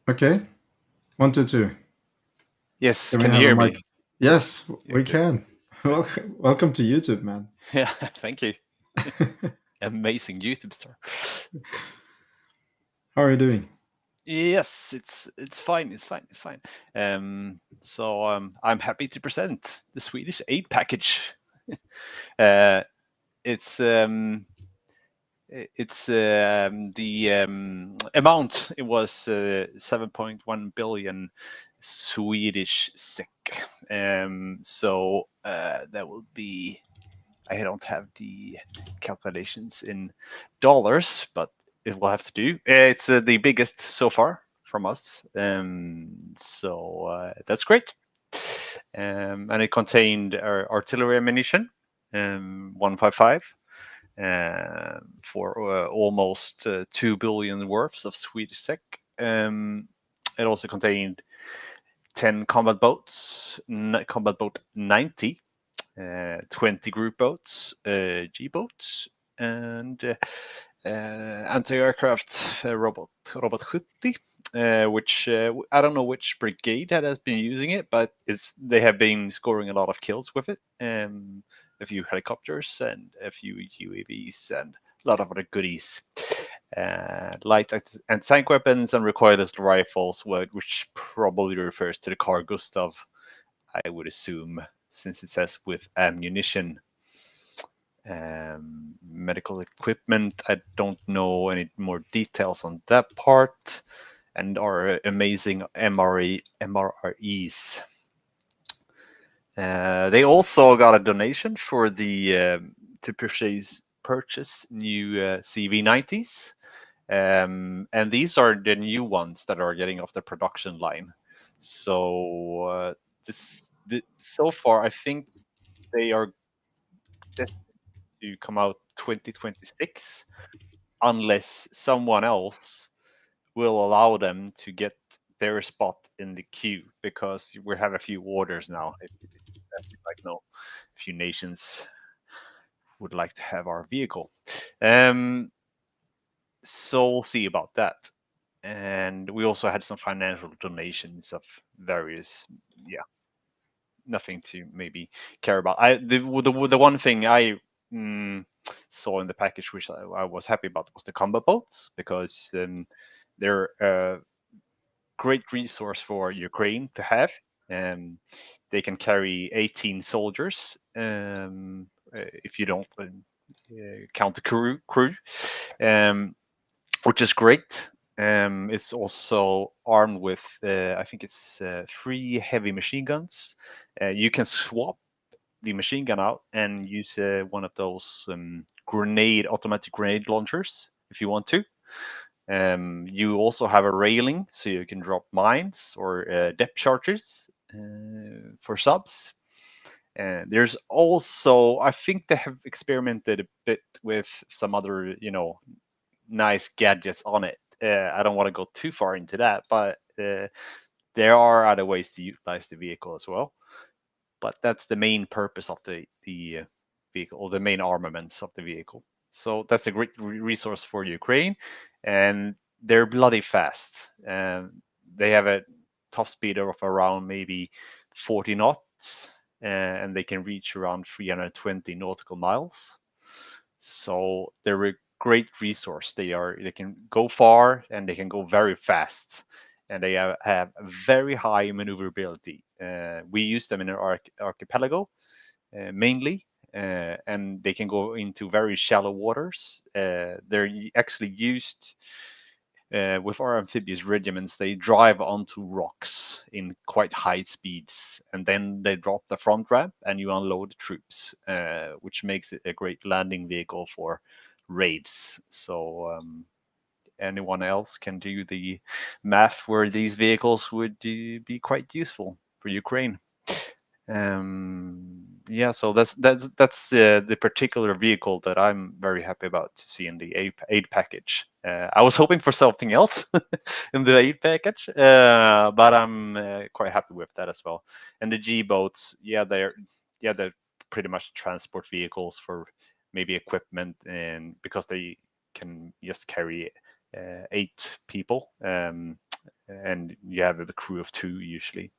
Okay. 1, 2, 2. Yes, Can we can you have a hear mic? me? Yes, Yeah, we good. can. Welcome to YouTube, man. Yeah, thank you. Amazing YouTube star. How are you doing? Yes, it's fine. It's fine. It's fine. I'm happy to present the Swedish aid package. uh, it's the amount. It was 7.1 billion Swedish SEK. That will be. I don't have the calculations in dollars, but it will have to do. It's the biggest so far from us, that's great. And it contained artillery ammunition, 155, for almost 2 billion worths of Swedish SEK. It also contained 10 combat boats, combat boat 90, 20 group boats, G boats, and anti-aircraft robot 70, which I don't know which brigade that has been using it, but they have been scoring a lot of kills with it. A few helicopters and a few UAVs and a lot of other goodies. Light and tank weapons and recoilless rifles, which probably refers to the Carl Gustav, I would assume, since it says with ammunition. Medical equipment, I don't know any more details on that part, and our amazing MREs. They also got a donation for the to purchase new CV90s, and these are the new ones that are getting off the production line. So so far, I think they are destined to come out 2026, unless someone else will allow them to get their spot in the queue, because we have a few orders now. As you might know, a few nations would like to have our vehicle. Um, so we'll see about that. And we also had some financial donations of various, yeah, nothing to maybe care about. The one thing I saw in the package, which I was happy about, was the combat boats, because they're a great resource for Ukraine to have. They can carry 18 soldiers, if you don't count the crew, um, which is great. It's also armed with, I think it's 3 heavy machine guns. You can swap the machine gun out and use one of those automatic grenade launchers if you want to. You also have a railing, so you can drop mines or depth charges for subs. And there's also, I think they have experimented a bit with some other, nice gadgets on it. I don't want to go too far into that, but there are other ways to utilize the vehicle as well. But that's the main purpose of the vehicle, or the main armaments of the vehicle. So that's a great resource for Ukraine, and they're bloody fast. They have a top speed of around maybe 40 knots, and they can reach around 320 nautical miles. So they're a great resource. They can go far and they can go very fast, and they have very high maneuverability. We use them in our archipelago mainly, and they can go into very shallow waters. They're actually used with our amphibious regiments. They drive onto rocks in quite high speeds, and then they drop the front ramp and you unload the troops, which makes it a great landing vehicle for raids. So anyone else can do the math where these vehicles would be quite useful for Ukraine. Yeah, so that's the particular vehicle that I'm very happy about to see in the aid package. I was hoping for something else in the aid package, but I'm quite happy with that as well. And the G boats, they're pretty much transport vehicles for maybe equipment, and because they can just carry 8 people. and you have a crew of 2 usually.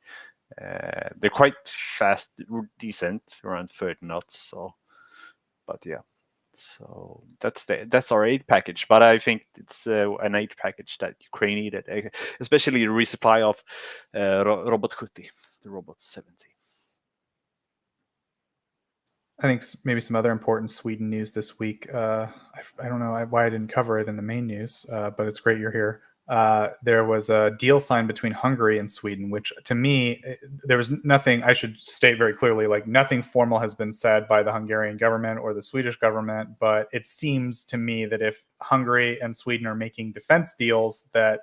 They're quite fast, decent, around 30 knots. So, but yeah, so that's our aid package. But I think it's an aid package that Ukraine needed, especially the resupply of Robot 70, the Robot 70. I think maybe some other important Sweden news this week. I don't know why I didn't cover it in the main news, but it's great you're here. There was a deal signed between Hungary and Sweden, which to me, there was nothing, I should state very clearly, like nothing formal has been said by the Hungarian government or the Swedish government, but it seems to me that if Hungary and Sweden are making defense deals, that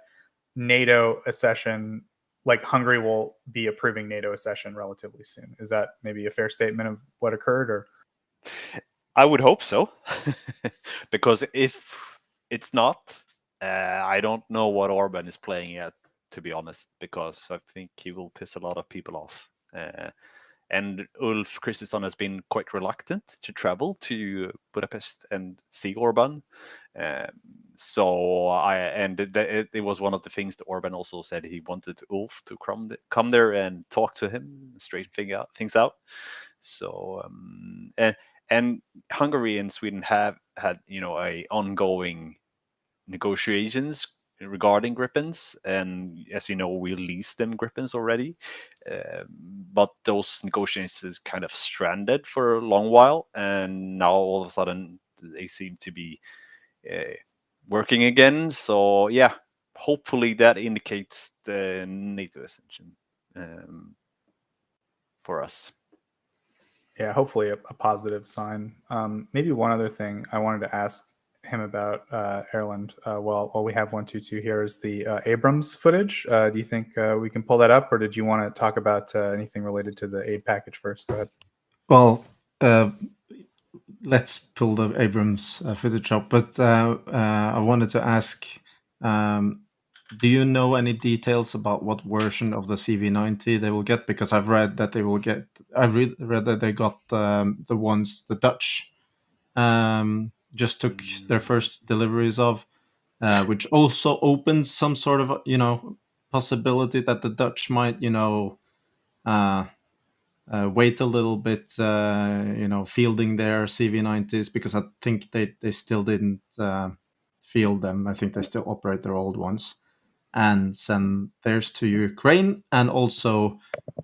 NATO accession, like Hungary will be approving NATO accession relatively soon. Is that maybe a fair statement of what occurred? Or I would hope so, because if it's not, I don't know what Orban is playing at, to be honest, because I think he will piss a lot of people off. And Ulf Kristersson has been quite reluctant to travel to Budapest and see Orban. It was one of the things that Orban also said he wanted Ulf to come there and talk to him, straighten things out. So and Hungary and Sweden have had a ongoing negotiations regarding Gripens, and as you know, we leased them Gripens already, but those negotiations kind of stranded for a long while, and now all of a sudden they seem to be working again. So yeah, hopefully that indicates the NATO ascension for us. Yeah, hopefully a positive sign. Maybe one other thing I wanted to ask him about, Erlend, while we have 122 here, is the Abrams footage. Do you think we can pull that up, or did you want to talk about anything related to the aid package first? Go ahead. Well, let's pull the Abrams footage up. But I wanted to ask, do you know any details about what version of the CV90 they will get? Because I've read that they will get. I've read that they got the ones the Dutch just took their first deliveries of, which also opens some sort of possibility that the Dutch might wait a little bit, fielding their CV90s, because I think they still didn't field them. I think they still operate their old ones and send theirs to Ukraine. And also,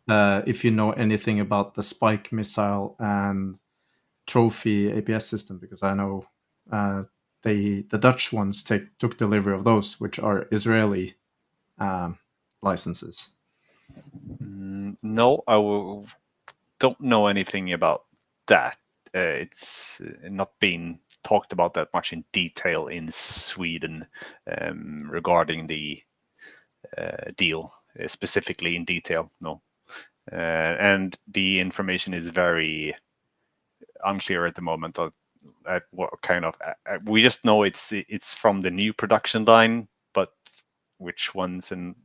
if you know anything about the Spike missile and Trophy APS system, because I know the Dutch ones took delivery of those, which are Israeli licenses. No, don't know anything about that. It's not been talked about that much in detail in Sweden regarding the deal, specifically in detail. No, and the information is very unclear at the moment at what kind of. We just know it's from the new production line, but which ones and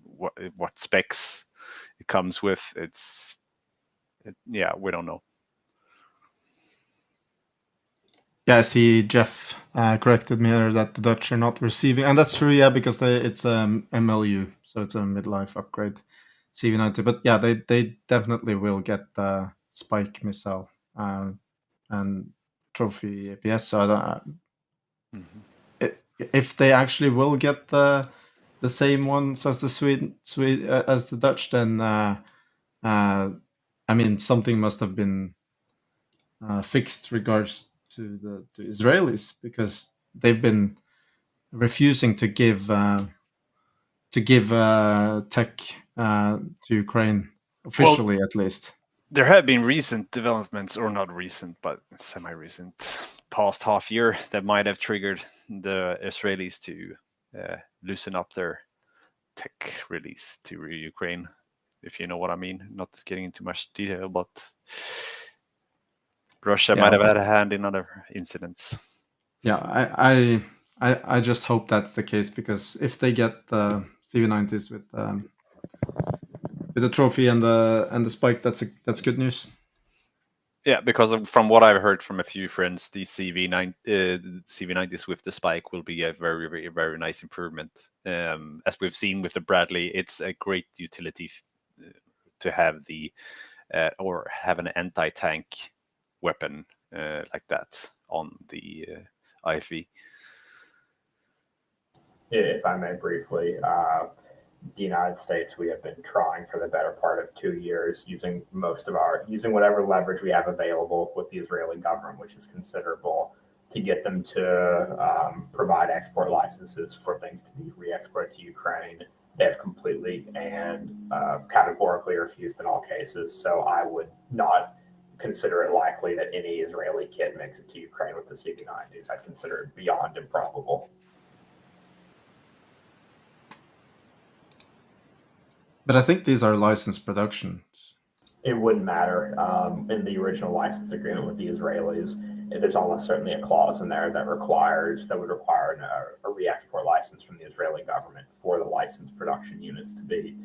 what specs it comes with, we don't know. Yeah, I see Jeff corrected me there that the Dutch are not receiving, and that's true. Yeah, because it's MLU, so it's a midlife upgrade CV90. But yeah, they definitely will get the Spike missile and Trophy APS. So I don't, if they actually will get the same ones as the Sweden as the Dutch, then I mean, something must have been fixed regards to the Israelis, because they've been refusing to give tech to Ukraine officially, at least. There have been recent developments, or not recent, but semi-recent, past half year, that might have triggered the Israelis to loosen up their tech release to Ukraine, if you know what I mean. Not getting into much detail, but Russia might have had a hand in other incidents. Yeah, I just hope that's the case, because if they get the CV90s with the Trophy and the Spike, that's good news. Yeah, because from what I've heard from a few friends, the CV90s with the spike will be a very, very, very nice improvement. As we've seen with the Bradley, it's a great utility to have or have an anti-tank weapon like that on the IFV. If I may briefly, the United States, we have been trying for the better part of 2 years using whatever leverage we have available with the Israeli government, which is considerable, to get them to provide export licenses for things to be re-exported to Ukraine. They have completely and categorically refused in all cases. So I would not consider it likely that any Israeli kit makes it to Ukraine with the CV90s. I'd consider it beyond improbable. But I think these are licensed productions. It wouldn't matter. In the original license agreement with the Israelis, there's almost certainly a clause in there that would require a re-export license from the Israeli government for the licensed production units to be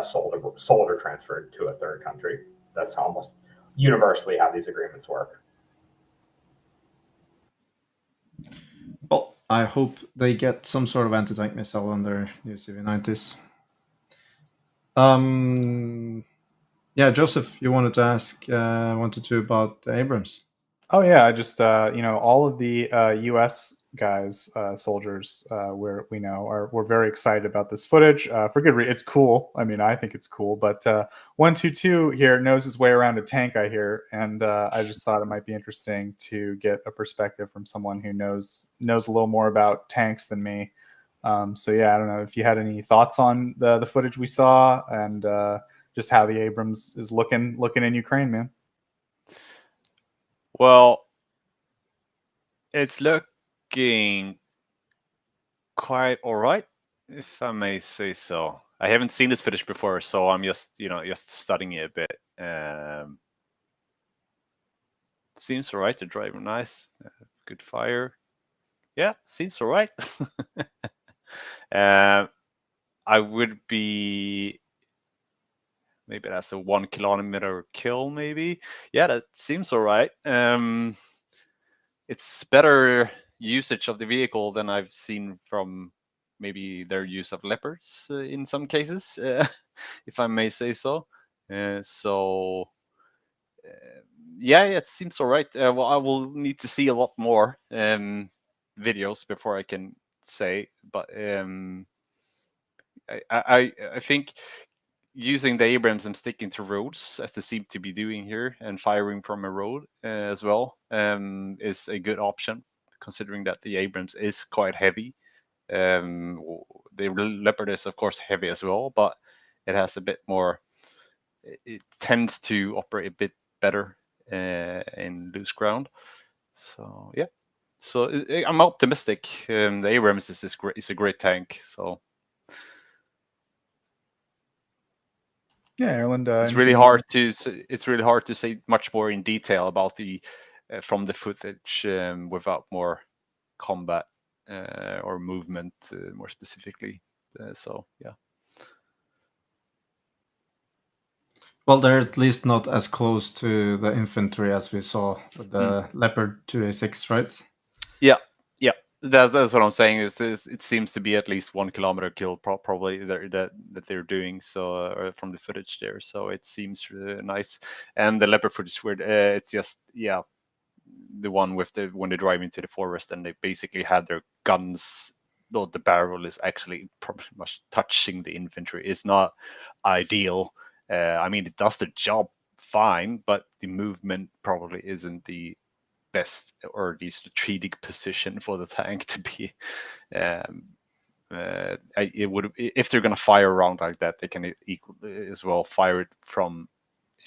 sold or transferred to a third country. That's almost universally how these agreements work. Well, I hope they get some sort of anti-tank missile on their new CV90s. Yeah, Joseph, you wanted to about the Abrams. Oh yeah, I just all of the U.S. guys, soldiers, we're very excited about this footage for good reason. It's cool. I mean, I think it's cool. But 122 here knows his way around a tank, I hear, and I just thought it might be interesting to get a perspective from someone who knows a little more about tanks than me. So yeah, I don't know if you had any thoughts on the footage we saw and just how the Abrams is looking in Ukraine, man. Well, it's looking quite all right, if I may say so. I haven't seen this footage before, so I'm just studying it a bit. Seems all right. The driver nice, good fire. Yeah, seems all right. I would be maybe that's a 1 kilometer kill, maybe. Yeah, that seems all right. It's better usage of the vehicle than I've seen from maybe their use of leopards in some cases, if I may say so. Yeah, it seems all right. Well, I will need to see a lot more videos before I can say, but I think using the Abrams and sticking to roads as they seem to be doing here and firing from a road as well is a good option, considering that the Abrams is quite heavy. The Leopard is of course heavy as well, but it has a bit more. It tends to operate a bit better in loose ground. So yeah, so I'm optimistic. The Abrams is a great tank. So yeah, Erlend, it's really hard to say much more in detail about the from the footage without more combat or movement more specifically. So yeah. Well, they're at least not as close to the infantry as we saw with the Leopard 2A6, right? Yeah. That's what I'm saying. It seems to be at least 1 kilometer kill probably that they're doing. So from the footage there, so it seems nice. And the leopard footage where it's just the one with when they drive into the forest and they basically have their guns. Though the barrel is actually probably much touching the infantry, is not ideal. I mean, it does the job fine, but the movement probably isn't the best or the strategic position for the tank to be. It would, if they're going to fire around like that, they can as well fire it from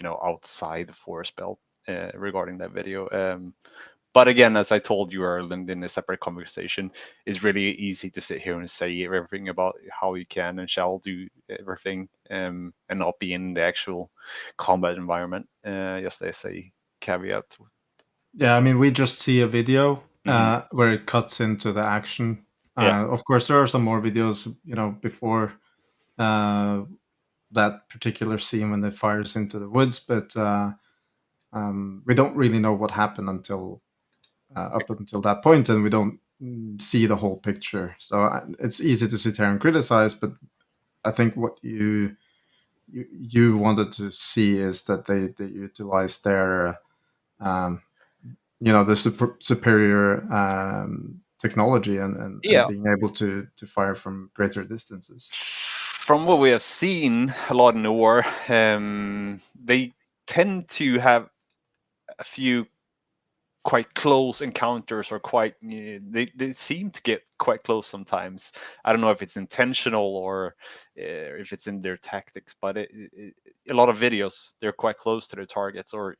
outside the forest belt. Regarding that video, but again, as I told you, Erlend, in a separate conversation, it's really easy to sit here and say everything about how you can and shall do everything, and not be in the actual combat environment. Just as a caveat. Yeah, I mean, we just see a video where it cuts into the action. Of course, there are some more videos, before that particular scene when it fires into the woods. But we don't really know what happened until up until that point, and we don't see the whole picture. So it's easy to sit here and criticize, but I think what you wanted to see is that they utilize their the superior technology and Yeah. being able to fire from greater distances. From what we have seen a lot in the war, they tend to have a few quite close encounters, or quite they seem to get quite close sometimes. I don't know if it's intentional or if it's in their tactics, but a lot of videos, they're quite close to their targets, or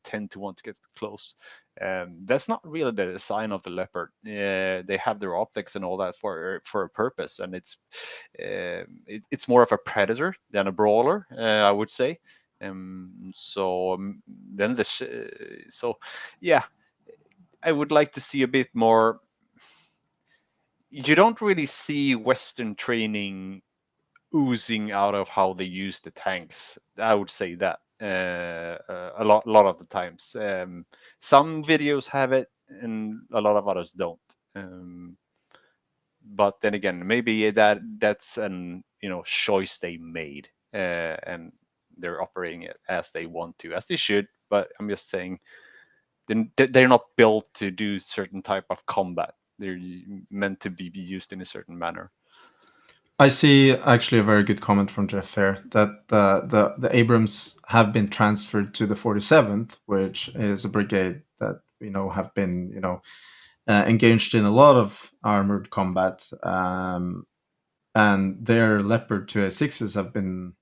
tend to want to get close. That's not really the design of the Leopard. They have their optics and all that for a purpose, and it's more of a predator than a brawler, I would say. Then yeah, I would like to see a bit more. You don't really see Western training oozing out of how they use the tanks. I would say that a lot of the times. Some videos have it, and a lot of others don't. But then again, maybe that's an choice they made, and they're operating it as they want to, as they should. But I'm just saying, they're not built to do certain type of combat. They're meant to be used in a certain manner. I see actually a very good comment from Jeff here that the Abrams have been transferred to the 47th, which is a brigade that have been engaged in a lot of armored combat, and their Leopard 2A6s have been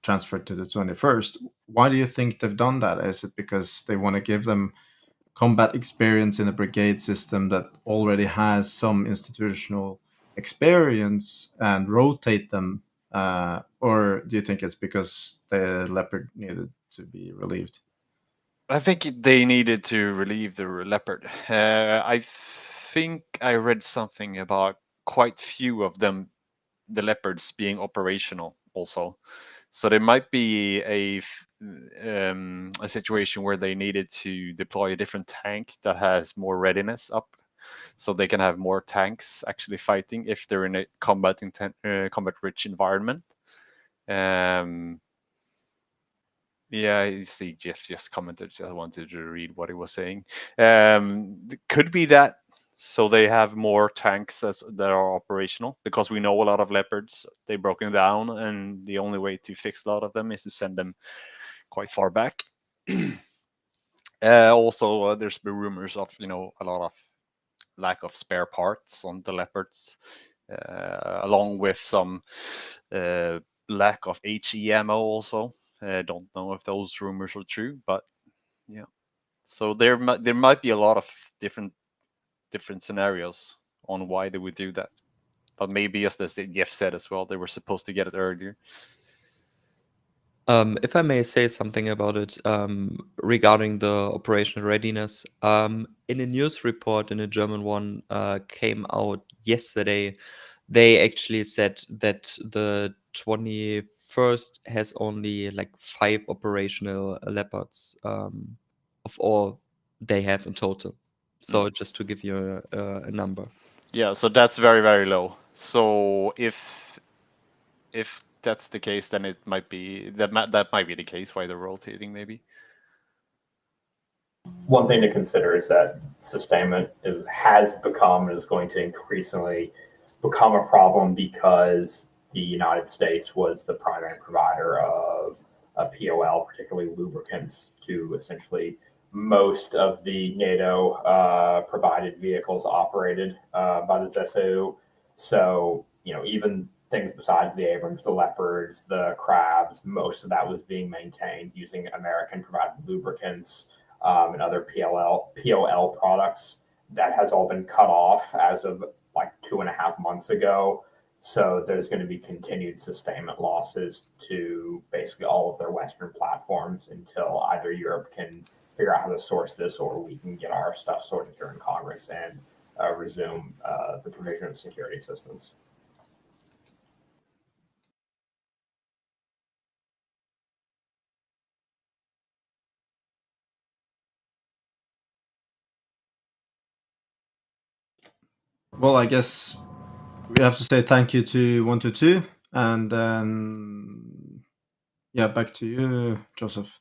transferred to the 21st. Why do you think they've done that? Is it because they want to give them combat experience in a brigade system that already has some institutional experience and rotate them, or do you think it's because the Leopard needed to be relieved? I think they needed to relieve the Leopard. I think I read something about quite few of them, the Leopards, being operational also. So there might be a situation where they needed to deploy a different tank that has more readiness up, so they can have more tanks actually fighting if they're in a combat-rich environment. Yeah, you see, Jeff just commented. So I wanted to read what he was saying. Could be that. So they have more tanks that are operational, because we know a lot of Leopards, they've broken down, and the only way to fix a lot of them is to send them quite far back. Also, there's been rumors of a lot of lack of spare parts on the Leopards, along with some lack of HE ammo also. I don't know if those rumors are true, but yeah. So there might be a lot of different scenarios on why they would do that. But maybe, as Jeff said as well, they were supposed to get it earlier. If I may say something about it, regarding the operational readiness, in a news report, in a German one, came out yesterday, they actually said that the 21st has only like 5 operational Leopards, of all they have in total. So just to give you a number. Yeah, so that's very, very low. So if that's the case, then it might be that might be the case why they're rotating, maybe. One thing to consider is that sustainment has become and is going to increasingly become a problem, because the United States was the primary provider of POL, particularly lubricants, to essentially most of the NATO provided vehicles operated by the ZSU. So, even things besides the Abrams, the Leopards, the Crabs, most of that was being maintained using American provided lubricants and other POL products. That has all been cut off as of like 2.5 months ago. So there's going to be continued sustainment losses to basically all of their Western platforms until either Europe can figure out how to source this, or we can get our stuff sorted here in Congress and resume the provision of security assistance. Well, I guess we have to say thank you to 122, and then back to you, Joseph.